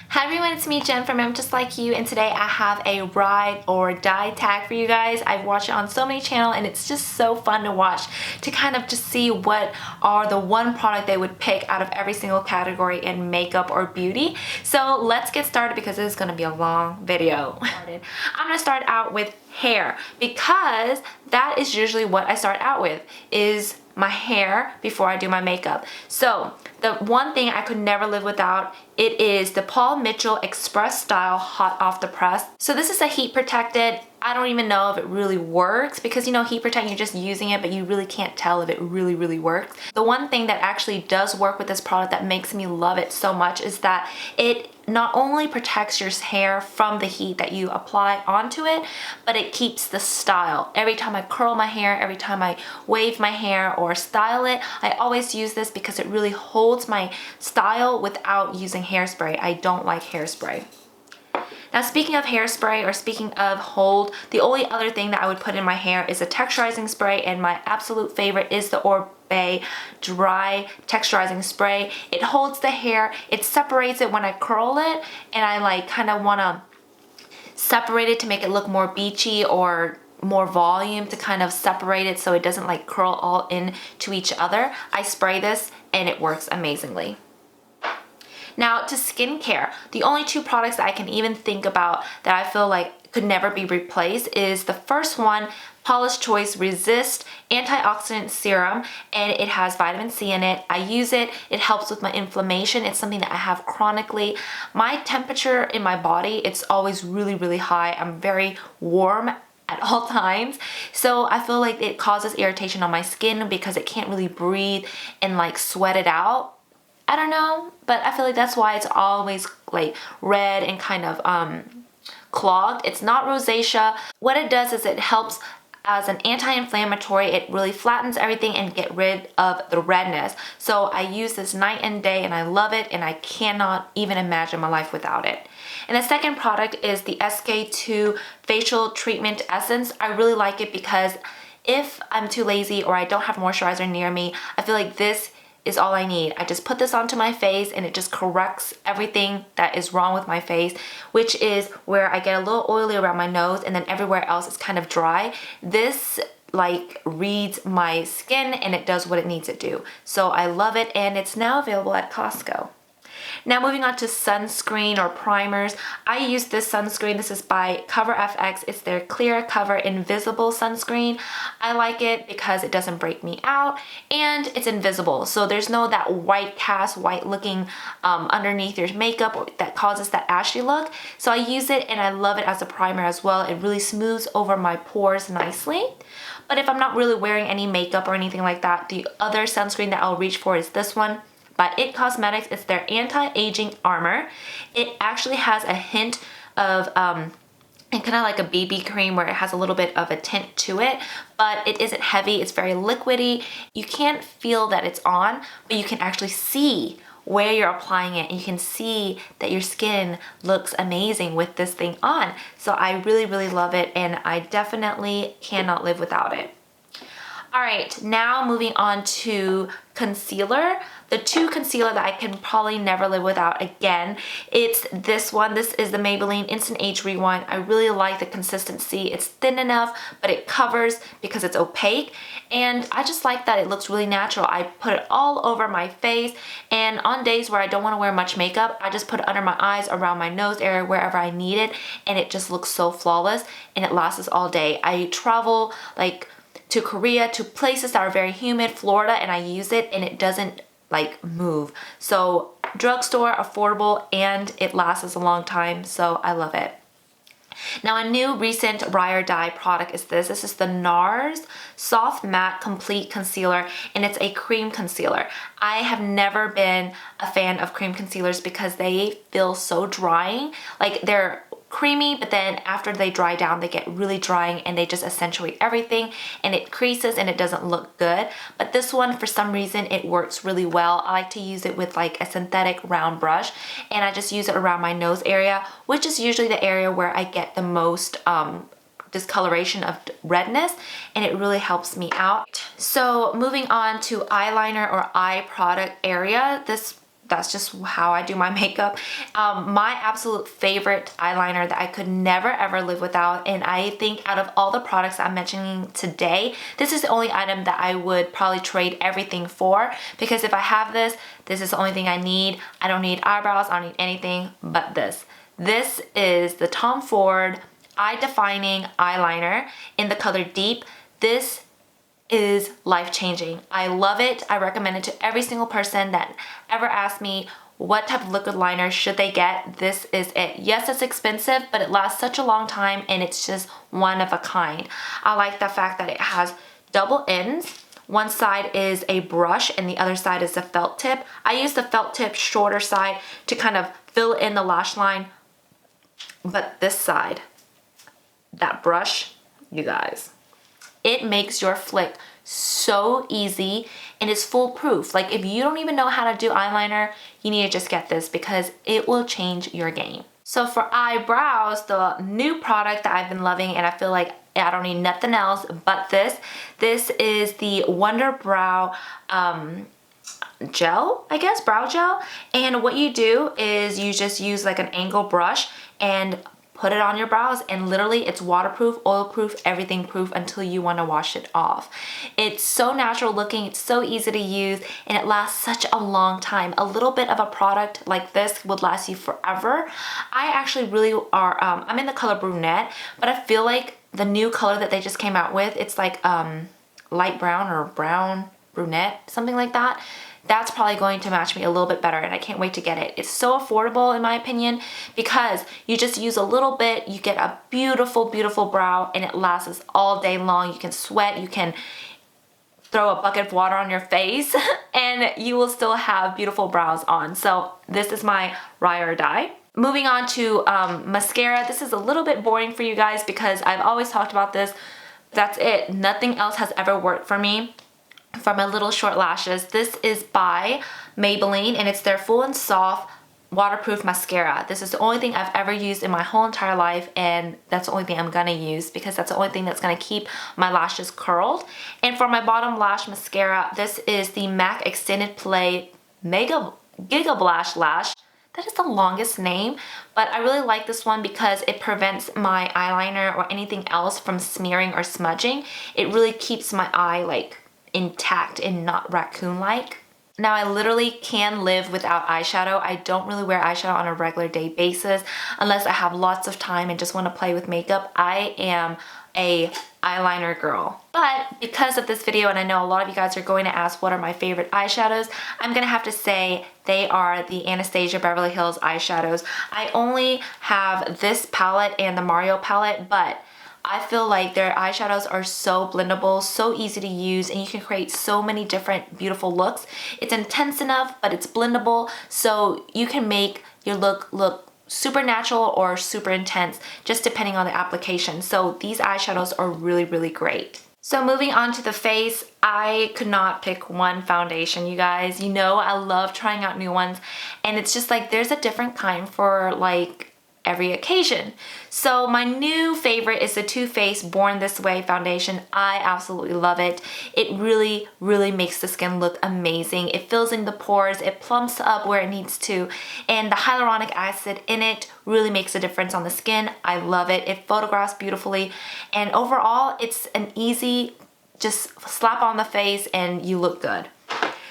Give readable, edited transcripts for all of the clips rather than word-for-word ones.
Hi everyone, it's me Jen from I'm Just Like You, and today I have a ride or die tag for you guys. I've watched it on so many channels and it's just so fun to watch to kind of just see what are the one product they would pick out of every single category in makeup or beauty. So let's get started because this is going to be a long video. I'm going to start out with hair because that is usually what I start out with is my hair before I do my makeup. So the one thing I could never live without, it is the Paul Mitchell Express Style Hot Off the Press. So this is a heat protected. I don't even know if it really works because, you know, heat protectant, you're just using it, but you really can't tell if it really works. The one thing that actually does work with this product that makes me love it so much is that it not only protects your hair from the heat that you apply onto it, but it keeps the style. Every time I curl my hair, every time I wave my hair or style it, I always use this because it really holds my style without using hairspray. I don't like hairspray. Now speaking of hairspray or speaking of hold, the only other thing that I would put in my hair is a texturizing spray, and my absolute favorite is the Oribe dry texturizing spray. It holds the hair, it separates it when I curl it, and I like kind of want to separate it to make it look more beachy or more volume to kind of separate it so it doesn't like curl all in to each other. I spray this and it works amazingly. Now to skincare, the only two products that I can even think about that I feel like could never be replaced is the first one, Paula's Choice Resist Antioxidant Serum, and it has vitamin C in it. I use it, it helps with my inflammation. It's something that I have chronically. My temperature in my body, it's always really high. I'm very warm at all times, so I feel like it causes irritation on my skin because it can't really breathe and like sweat it out. I don't know, but I feel like that's why it's always like red and kind of clogged. It's not rosacea. What it does is it helps as an anti-inflammatory. It really flattens everything and get rid of the redness. So I use this night and day and I love it, and I cannot even imagine my life without it. And the second product is the SKII Facial Treatment Essence. I really like it because if I'm too lazy or I don't have moisturizer near me, I feel like this is all I need. I just put this onto my face and it just corrects everything that is wrong with my face, which is where I get a little oily around my nose and then everywhere else is kind of dry. This like reads my skin and it does what it needs to do. So I love it, and it's now available at CostCo. Now moving on to sunscreen or primers. I use this sunscreen. This is by CoverFX. It's their Clear Cover Invisible Sunscreen. I like it because it doesn't break me out and it's invisible. So there's no that white cast, white looking underneath your makeup that causes that ashy look. So I use it and I love it as a primer as well. It really smooths over my pores nicely. But if I'm not really wearing any makeup or anything like that, the other sunscreen that I'll reach for is this one by IT Cosmetics. It's their Anti-Aging Armor. It actually has a hint of and kind of like a BB cream where it has a little bit of a tint to it, but it isn't heavy. It's very liquidy. You can't feel that it's on, but you can actually see where you're applying it, and you can see that your skin looks amazing with this thing on. So I really love it, and I definitely cannot live without it. Alright, now moving on to concealer. The two concealer that I can probably never live without again, it's this one. This is the Maybelline Instant Age Rewind. I really like the consistency. It's thin enough, but it covers because it's opaque. And I just like that it looks really natural. I put it all over my face, and on days where I don't want to wear much makeup, I just put it under my eyes, around my nose area, wherever I need it, and it just looks so flawless and it lasts all day. I travel like to Korea, to places that are very humid, Florida, and I use it and it doesn't like move. So drugstore, affordable, and it lasts a long time, so I love it. Now a new recent ride or die product is this. This is the NARS Soft Matte Complete Concealer, and it's a cream concealer. I have never been a fan of cream concealers because they feel so drying. Like they're creamy, but then after they dry down, they get really drying and they just accentuate everything and it creases and it doesn't look good. But this one, for some reason, it works really well. I like to use it with like a synthetic round brush, and I just use it around my nose area, which is usually the area where I get the most discoloration of redness, and it really helps me out. So moving on to eyeliner or eye product area, this that's just how I do my makeup. My absolute favorite eyeliner that I could never ever live without, and I think out of all the products I'm mentioning today, this is the only item that I would probably trade everything for, because if I have this, this is the only thing I need. I don't need eyebrows, I don't need anything but this. This is the Tom Ford Eye Defining Eyeliner in the color Deep. This is life-changing. I love it. I recommend it to every single person that ever asked me what type of liquid liner should they get. This is it. Yes, it's expensive, but it lasts such a long time and it's just one of a kind. I like the fact that it has double ends. One side is a brush and the other side is a felt tip. I use the felt tip shorter side to kind of fill in the lash line, but this side, that brush, you guys, it makes your flick so easy and it's foolproof. Like if you don't even know how to do eyeliner, you need to just get this because it will change your game. So for eyebrows, the new product that I've been loving, and I feel like I don't need nothing else but this. This is the Wunder Brow gel, I guess, brow gel. And what you do is you just use like an angle brush and put it on your brows, and literally it's waterproof, oil-proof, everything proof until you want to wash it off. It's so natural looking, it's so easy to use, and it lasts such a long time. A little bit of a product like this would last you forever. I actually really are, I'm in the color Brunette, but I feel like the new color that they just came out with, it's like light brown or brown brunette, something like that. That's probably going to match me a little bit better, and I can't wait to get it. It's so affordable in my opinion because you just use a little bit, you get a beautiful, beautiful brow, and it lasts all day long. You can sweat, you can throw a bucket of water on your face and you will still have beautiful brows on. So this is my ride or die. Moving on to mascara. This is a little bit boring for you guys because I've always talked about this. That's it. Nothing else has ever worked for me for my little short lashes. This is by Maybelline and it's their Full and Soft waterproof mascara. This is the only thing I've ever used in my whole entire life, and that's the only thing I'm gonna use because that's the only thing that's gonna keep my lashes curled. And for my bottom lash mascara, this is the MAC Extended Play Giga Blash Lash. That is the longest name, but I really like this one because it prevents my eyeliner or anything else from smearing or smudging. It really keeps my eye like intact and not raccoon-like. Now I literally can live without eyeshadow. I don't really wear eyeshadow on a regular day basis unless I have lots of time and just want to play with makeup. I am a eyeliner girl. But because of this video, and I know a lot of you guys are going to ask what are my favorite eyeshadows, I'm gonna have to say they are the Anastasia Beverly Hills eyeshadows. I only have this palette and the Mario palette, but I feel like their eyeshadows are so blendable, so easy to use, and you can create so many different beautiful looks. It's intense enough, but it's blendable, so you can make your look super natural or super intense, just depending on the application. So these eyeshadows are really, really great. So moving on to the face, I could not pick one foundation, you guys. You know I love trying out new ones, and it's just like there's a different kind for like every occasion. So my new favorite is the Too Faced Born This Way foundation. I absolutely love it. It really, really makes the skin look amazing. It fills in the pores, it plumps up where it needs to, and the hyaluronic acid in it really makes a difference on the skin. I love it. It photographs beautifully, and overall it's an easy just slap on the face and you look good.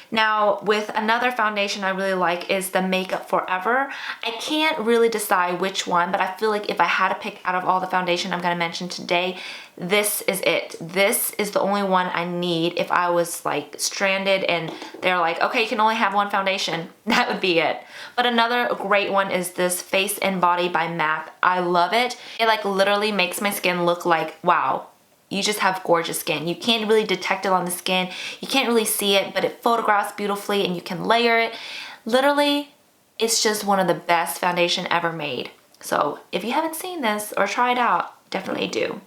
Now, with another foundation I really like is the Makeup Forever. I can't really decide which one, but I feel like if I had to pick out of all the foundation I'm going to mention today, this is it. This is the only one I need if I was like stranded and they're like, okay, you can only have one foundation. That would be it. But another great one is this Face and Body by MAC. I love it. It like literally makes my skin look like, wow, you just have gorgeous skin. You can't really detect it on the skin. You can't really see it, but it photographs beautifully and you can layer it. Literally, it's just one of the best foundation ever made. So if you haven't seen this or tried out, definitely do.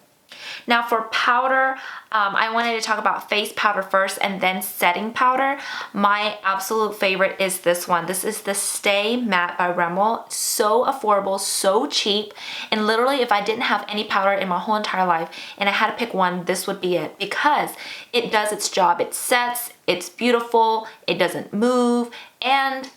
Now for powder, I wanted to talk about face powder first and then setting powder. My absolute favorite is this one. This is the Stay Matte by Rimmel. So affordable, so cheap, and literally if I didn't have any powder in my whole entire life and I had to pick one, this would be it because it does its job. It sets, it's beautiful, it doesn't move, and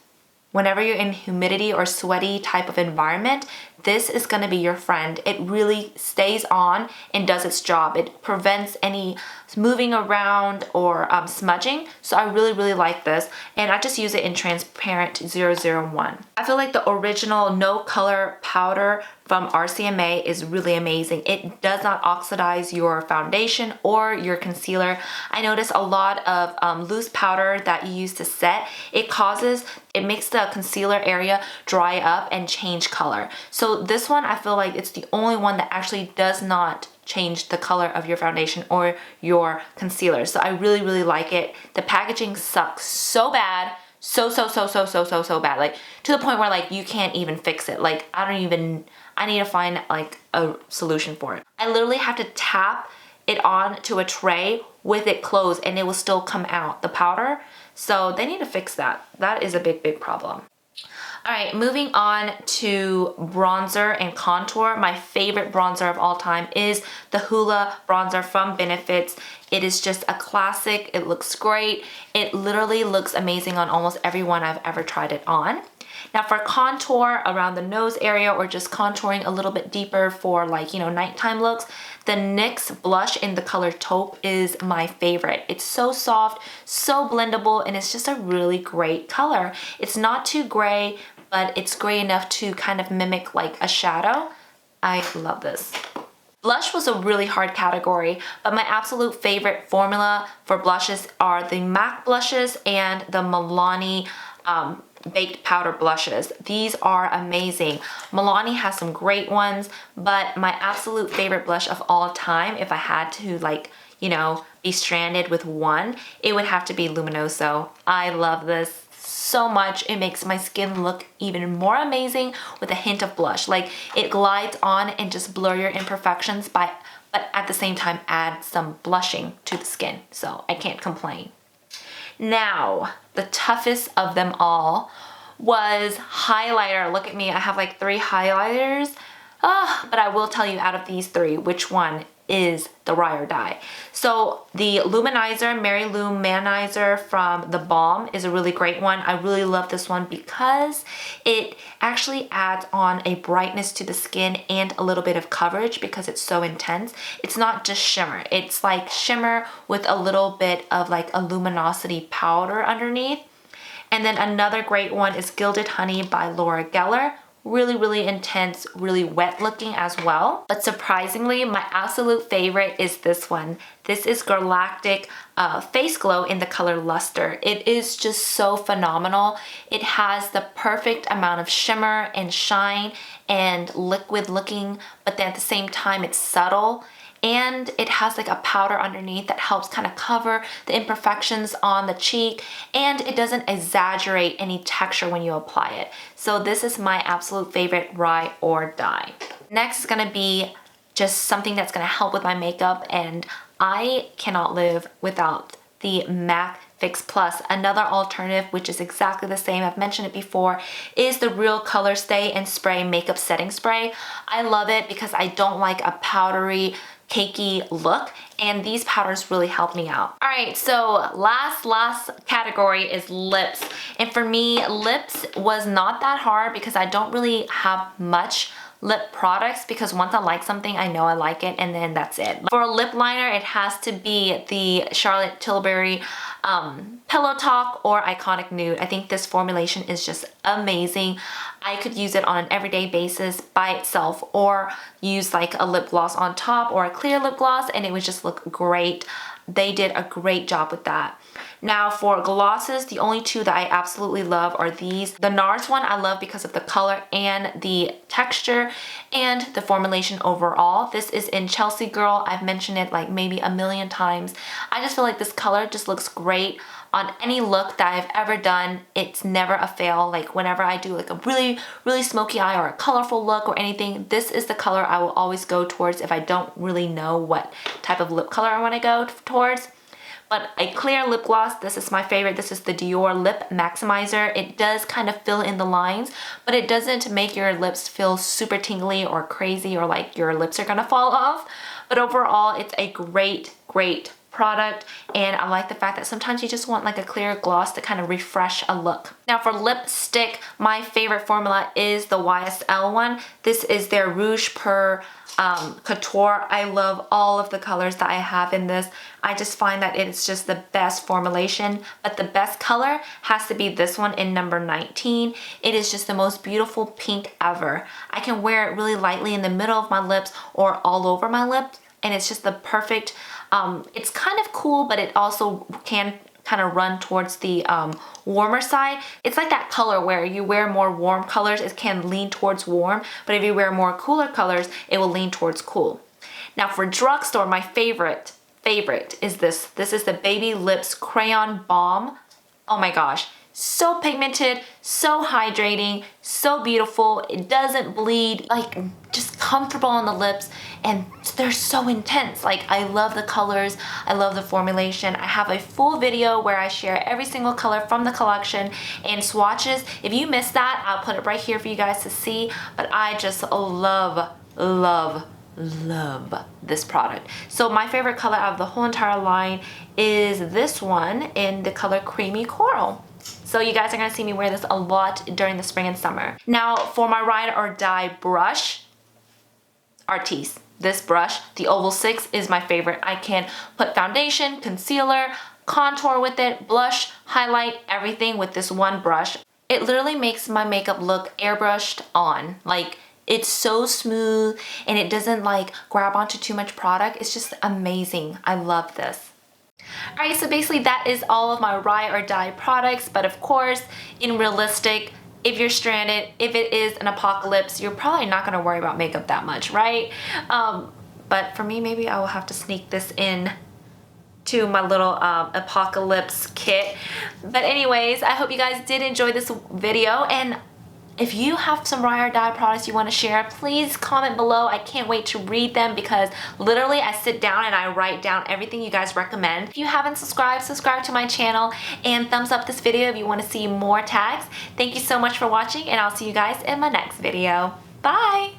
whenever you're in humidity or sweaty type of environment, this is gonna be your friend. It really stays on and does its job. It prevents any moving around or smudging. So I really, really like this. And I just use it in transparent 001. I feel like the original no color powder from RCMA is really amazing. It does not oxidize your foundation or your concealer. I notice a lot of loose powder that you use to set, it makes the concealer area dry up and change color. So this one, I feel like it's the only one that actually does not change the color of your foundation or your concealer. So I really, really like it. The packaging sucks so bad. So bad. Like to the point where like you can't even fix it. Like I need to find like a solution for it. I literally have to tap it onto a tray with it closed and it will still come out, the powder. So they need to fix that. That is a big problem. All right, moving on to bronzer and contour. My favorite bronzer of all time is the Hoola bronzer from Benefits. It is just a classic. It looks great. It literally looks amazing on almost everyone I've ever tried it on. Now for contour around the nose area or just contouring a little bit deeper for like, you know, nighttime looks, the NYX blush in the color taupe is my favorite. It's so soft, so blendable, and it's just a really great color. It's not too gray, but it's gray enough to kind of mimic like a shadow. I love this. Blush was a really hard category, but my absolute favorite formula for blushes are the MAC blushes and the Milani baked powder blushes. These are amazing. Milani has some great ones, but my absolute favorite blush of all time, if I had to like, you know, be stranded with one, it would have to be Luminoso. I love this so much. It makes my skin look even more amazing with a hint of blush. Like it glides on and just blur your imperfections but at the same time add some blushing to the skin. So I can't complain. Now, the toughest of them all was highlighter. Look at me, I have like 3 highlighters. But I will tell you out of these 3, which one is the ride or die. So the Luminizer, Mary Lou Manizer from the Balm is a really great one. I really love this one because it actually adds on a brightness to the skin and a little bit of coverage because it's so intense. It's not just shimmer. It's like shimmer with a little bit of like a luminosity powder underneath. And then another great one is Gilded Honey by Laura Geller. Really, really intense, really wet looking as well. But surprisingly, my absolute favorite is this one. This is Galactic Face Glow in the color Luster. It is just so phenomenal. It has the perfect amount of shimmer and shine and liquid looking, but then at the same time it's subtle. And it has like a powder underneath that helps kind of cover the imperfections on the cheek, and it doesn't exaggerate any texture when you apply it. So this is my absolute favorite ride or die. Next is gonna be just something that's gonna help with my makeup, and I cannot live without the MAC Fix Plus. Another alternative, which is exactly the same, I've mentioned it before, is the Real Color Stay and Spray Makeup Setting Spray. I love it because I don't like a powdery, cakey look, and these powders really help me out. All right, so last category is lips. And for me, lips was not that hard because I don't really have much lip products, because once I like something, I know I like it, and then that's it. For a lip liner, it has to be the Charlotte Tilbury Pillow Talk or Iconic Nude. I think this formulation is just amazing. I could use it on an everyday basis by itself, or use like a lip gloss on top or a clear lip gloss, and it would just look great. They did a great job with that. Now for glosses, the only 2 that I absolutely love are these. The NARS one I love because of the color and the texture and the formulation overall. This is in Chelsea Girl. I've mentioned it like maybe a million times. I just feel like this color just looks great on any look that I've ever done. It's never a fail. Like whenever I do like a really smoky eye or a colorful look or anything, this is the color I will always go towards if I don't really know what type of lip color I want to go towards. But a clear lip gloss, this is my favorite. This is the Dior Lip Maximizer. It does kind of fill in the lines, but it doesn't make your lips feel super tingly or crazy or like your lips are gonna fall off. But overall, it's a great product, and I like the fact that sometimes you just want like a clear gloss to kind of refresh a look. Now for lipstick, my favorite formula is the YSL one. This is their Rouge Per Couture. I love all of the colors that I have in this. I just find that it's just the best formulation, but the best color has to be this one in number 19. It is just the most beautiful pink ever. I can wear it really lightly in the middle of my lips or all over my lips, and it's just the perfect, it's kind of cool, but it also can kind of run towards the warmer side. It's like that color where you wear more warm colors, it can lean towards warm, but if you wear more cooler colors, it will lean towards cool. Now for Drugstore, my favorite is this. This is the Baby Lips Crayon Balm. Oh my gosh. So pigmented, so hydrating, so beautiful. It doesn't bleed, like just comfortable on the lips, and they're so intense. Like I love the colors, I love the formulation. I have a full video where I share every single color from the collection and swatches. If you missed that, I'll put it right here for you guys to see, but I just love this product. So my favorite color out of the whole entire line is this one in the color Creamy Coral. So you guys are gonna see me wear this a lot during the spring and summer. Now for my Ride or Die brush, Artis. This brush, the Oval 6, is my favorite. I can put foundation, concealer, contour with it, blush, highlight, everything with this one brush. It literally makes my makeup look airbrushed on. Like, it's so smooth and it doesn't like grab onto too much product. It's just amazing. I love this. Alright, so basically that is all of my Ride or Die products, but of course, in realistic, if you're stranded, if it is an apocalypse, you're probably not going to worry about makeup that much, right? But for me, maybe I will have to sneak this in to my little apocalypse kit. But anyways, I hope you guys did enjoy this video, and if you have some Ride or Die products you want to share, please comment below. I can't wait to read them because literally I sit down and I write down everything you guys recommend. If you haven't subscribed, subscribe to my channel and thumbs up this video if you want to see more tags. Thank you so much for watching, and I'll see you guys in my next video. Bye!